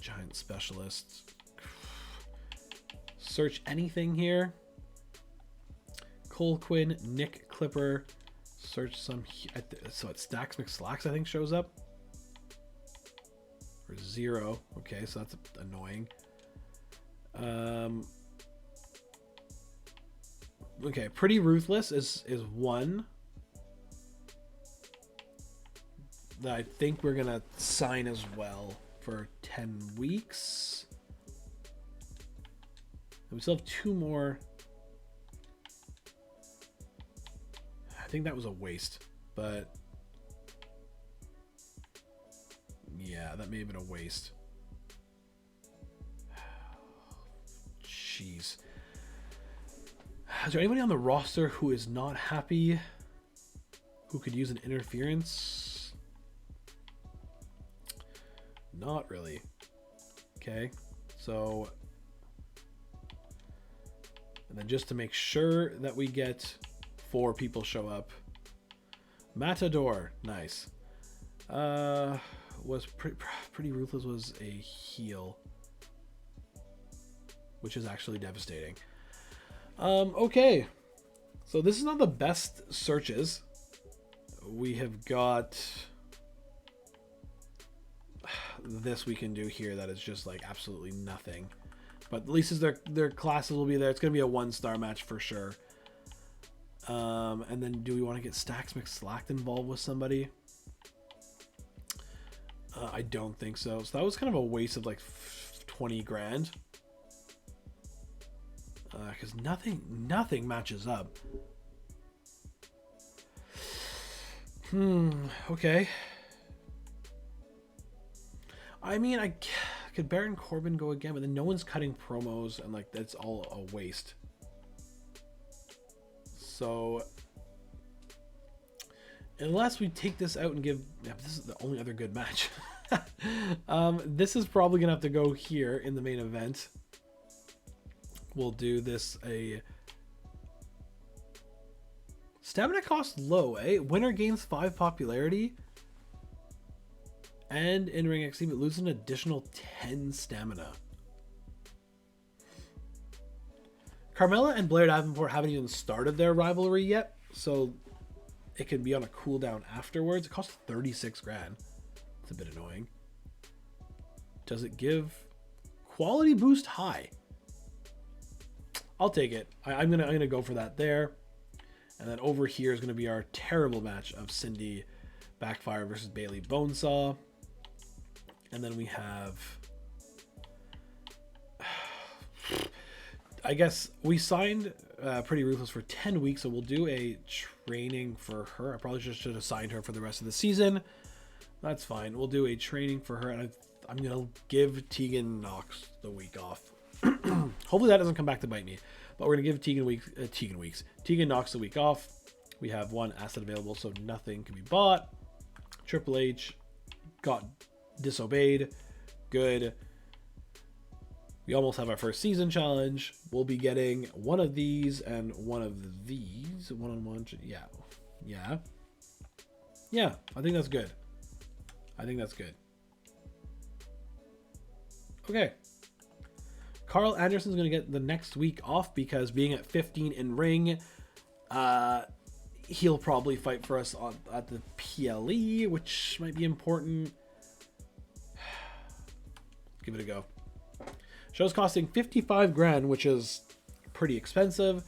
Giant specialists. Search anything here. Cole Quinn, Nick Clipper. Search some. So it's Stacks McSlacks, I think, shows up. Or 0. Okay, so that's annoying. Okay, Pretty Ruthless is 1 that I think we're gonna sign as well for 10 weeks. And we still have 2 more. I think that was a waste, but yeah, that may have been a waste. Jeez. Is there anybody on the roster who is not happy? Who could use an interference? Not really. Okay. So, and then just to make sure that we get 4 people show up. Matador. Nice. Was Pretty Ruthless was a heel, which is actually devastating. Okay, so this is not the best searches. We have got this we can do here that is just like absolutely nothing, but at least their classes will be there. It's gonna be a 1-star match for sure. And then do we want to get Stacks McSlack involved with somebody? I don't think so. So that was kind of a waste of like 20 grand. because nothing matches up. Okay. I mean, could Baron Corbin go again, but then no one's cutting promos, and like that's all a waste. So unless we take this out and give, yeah, this is the only other good match. This is probably gonna have to go here in the main event. We'll do this a stamina cost low, eh? Winner gains 5 popularity. And in-ring XP, but loses an additional 10 stamina. Carmella and Blair Davenport haven't even started their rivalry yet, so it can be on a cooldown afterwards. It costs 36 grand. It's a bit annoying. Does it give quality boost high? I'll take it. I'm gonna go for that there. And then over here is gonna be our terrible match of Cindy Backfire versus Bailey Bonesaw. And then we have, I guess we signed Pretty Ruthless for 10 weeks, so we'll do a training for her. I probably should have signed her for the rest of the season. That's fine. We'll do a training for her, and I'm going to give Tegan Knox the week off. Hopefully that doesn't come back to bite me, but we're going to give Tegan Knox the week off. We have 1 asset available, so nothing can be bought. Triple H got disobeyed. Good. We almost have our first season challenge. We'll be getting one of these and one of these. One-on-one. Yeah. I think that's good. Okay. Carl Anderson's going to get the next week off because being at 15 in ring, he'll probably fight for us at the PLE, which might be important. Give it a go. Show's costing 55 grand, which is pretty expensive.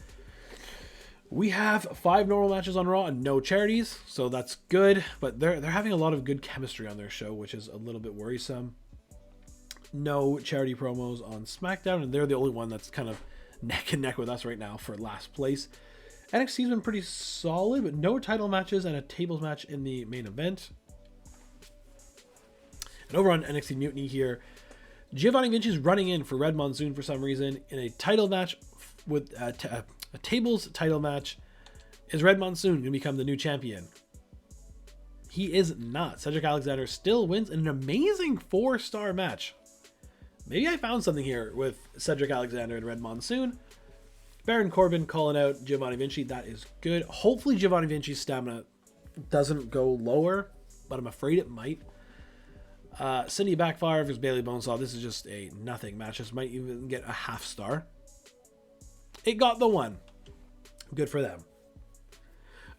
We have 5 normal matches on Raw and no charities, so that's good. But they're having a lot of good chemistry on their show, which is a little bit worrisome. No charity promos on SmackDown, and they're the only one that's kind of neck and neck with us right now for last place. NXT's been pretty solid, but no title matches and a tables match in the main event. And over on NXT Mutiny here, Giovanni Vinci's running in for Red Monsoon for some reason in a title match with a tables title match. Is Red Monsoon going to become the new champion? He is not. Cedric Alexander still wins in an amazing 4-star match. Maybe I found something here with Cedric Alexander and Red Monsoon. Baron Corbin calling out Giovanni Vinci. That is good. Hopefully Giovanni Vinci's stamina doesn't go lower, but I'm afraid it might. Cindy Backfire versus Bailey Bonesaw. This is just a nothing match. This might even get a 1/2 star. It got the 1. Good for them.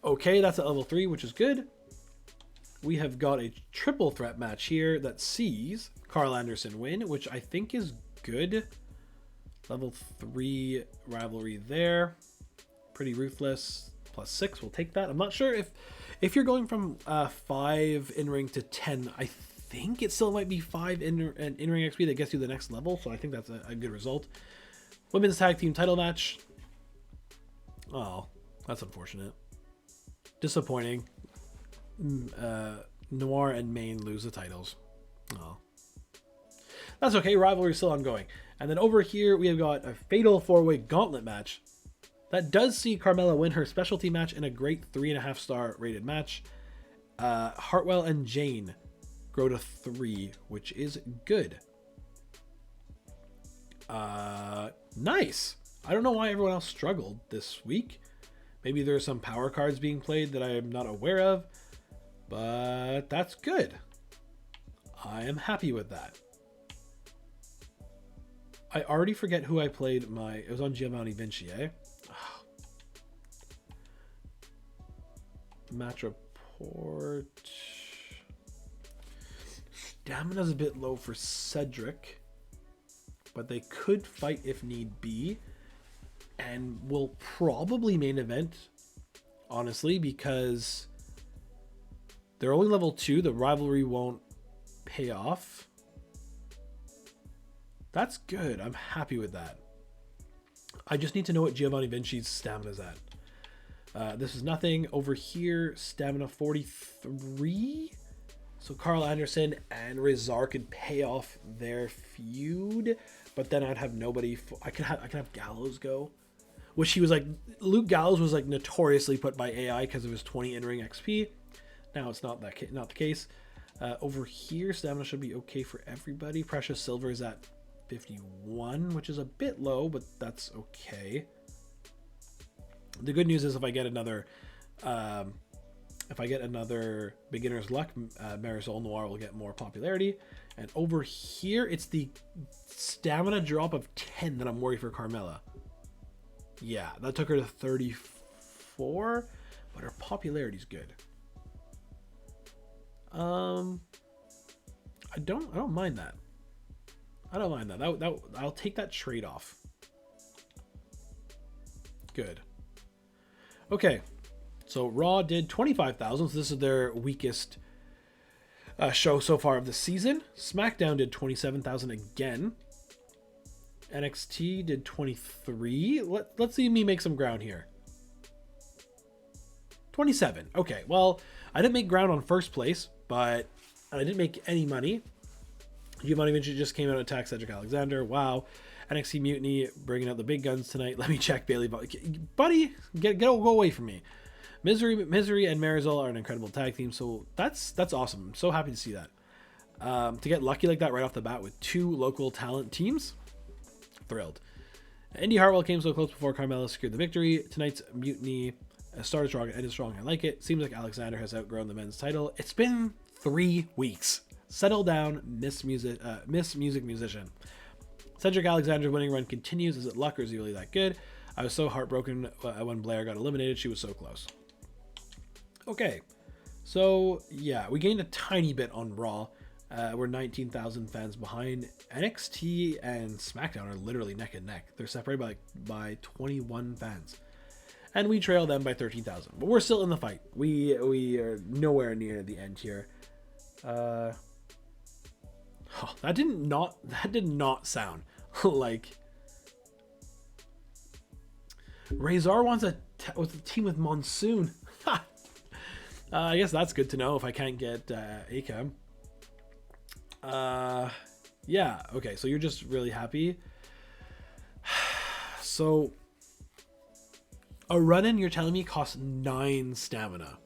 Okay, that's at level 3, which is good. We have got a triple threat match here that sees Carl Anderson win, which I think is good. Level 3 rivalry there. Pretty Ruthless +6. We'll take that. I'm not sure if you're going from 5 in-ring to 10. I think it still might be 5 in-ring XP that gets you the next level, so I think that's a good result. Women's Tag Team title match. Oh, that's unfortunate. Disappointing. Noir and Maine lose the titles. Oh. That's okay, rivalry is still ongoing. And then over here, we have got a fatal 4-way gauntlet match. That does see Carmella win her specialty match in a great 3.5 star rated match. Hartwell and Jane grow to 3, which is good. Nice. I don't know why everyone else struggled this week. Maybe there are some power cards being played that I am not aware of, but that's good. I am happy with that. I already forget who I played it was on Giovanni Vinci, eh? Match report. Stamina's a bit low for Cedric, but they could fight if need be, and will probably main event, honestly, because they're only level 2. The rivalry won't pay off. That's good. I'm happy with that. I just need to know what Giovanni Vinci's stamina is at. This is nothing. Over here, stamina 43. So Carl Anderson and Rezar could pay off their feud, but then I'd have nobody. I could have Gallows go, which he was like. Luke Gallows was like notoriously put by AI because of his 20 in-ring XP. Now it's not the case. Over here, stamina should be okay for everybody. Precious Silver is at 51, which is a bit low, but that's okay. The good news is if I get another beginner's luck, Marisol Noir will get more popularity. And over here, it's the stamina drop of 10 that I'm worried for Carmella. Yeah, that took her to 34, but her popularity's good. I don't mind that. I don't mind that. I'll take that trade off. Good. Okay. So Raw did 25,000. So this is their weakest show so far of the season. SmackDown did 27,000 again. NXT did 23. Let's see me make some ground here. 27. Okay. Well, I didn't make ground on first place, but I didn't make any money. Giovanni Vinci just came out and attacked Cedric Alexander. Wow. NXT Mutiny bringing out the big guns tonight. Let me check Bailey. Buddy, go away from me. Misery and Marisol are an incredible tag team, so that's awesome. I'm so happy to see that. To get lucky like that right off the bat with two local talent teams, thrilled. Indy Hartwell came so close before Carmella secured the victory. Tonight's Mutiny started strong and ended strong. I like it. Seems like Alexander has outgrown the men's title. It's been 3 weeks. Settle down, Miss Music Musician. Cedric Alexander's winning run continues. Is it luck or is he really that good? I was so heartbroken when Blair got eliminated. She was so close. Okay, so yeah, we gained a tiny bit on Raw. We're 19,000 fans behind. NXT and SmackDown are literally neck and neck. They're separated by 21 fans. And we trail them by 13,000. But we're still in the fight. We are nowhere near the end here. That did not sound like Rezar wants a team with Monsoon. I guess that's good to know if I can't get Akam. Yeah, okay, so you're just really happy. So a run-in, you're telling me, costs 9 stamina.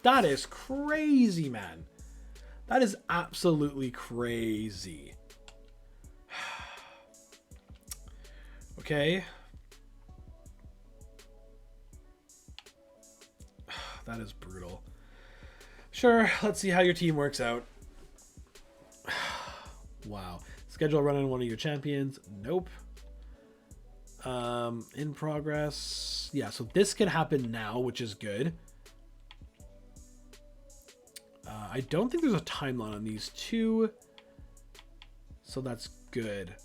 That is crazy, man. That is absolutely crazy. Okay. That is brutal. Sure, let's see how your team works out. Wow. Schedule a run on one of your champions. Nope. In progress. Yeah, so this can happen now, which is good. I don't think there's a timeline on these two, so that's good.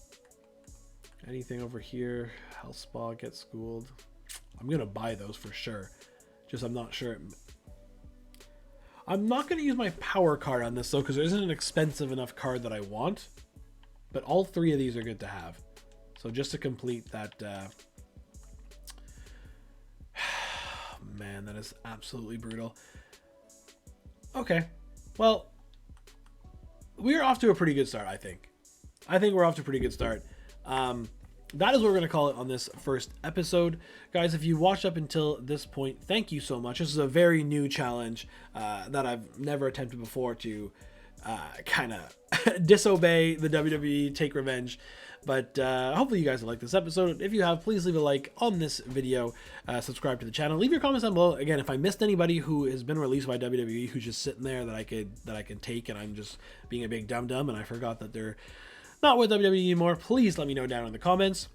Anything over here? Health Spa, get schooled. I'm gonna buy those for sure. Just I'm not sure. I'm not gonna use my power card on this though, because there isn't an expensive enough card that I want. But all 3 of these are good to have. So just to complete that. Man, that is absolutely brutal. Okay. Well, we're off to a pretty good start, I think. I think we're off to a pretty good start. That is what we're going to call it on this first episode. Guys, if you watched up until this point, thank you so much. This is a very new challenge that I've never attempted before to kind of disobey the WWE, take revenge. But hopefully you guys will like this episode. If you have, please leave a like on this video. Subscribe to the channel. Leave your comments down below. Again, if I missed anybody who has been released by WWE who's just sitting there that I can take, and I'm just being a big dum-dum and I forgot that they're not with WWE anymore, please let me know down in the comments.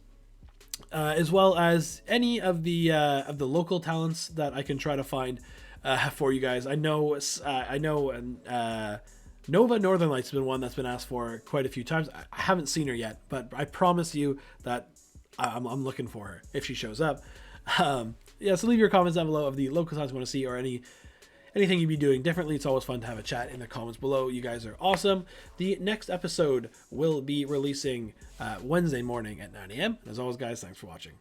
As well as any of the local talents that I can try to find for you guys. I know Nova Northern Lights has been one that's been asked for quite a few times. I haven't seen her yet, but I promise you that I'm looking for her if she shows up. Yeah, so leave your comments down below of the local talents you want to see, or any anything you'd be doing differently. It's always fun to have a chat in the comments below. You guys are awesome. The next episode will be releasing Wednesday morning at 9 a.m. As always, guys, thanks for watching.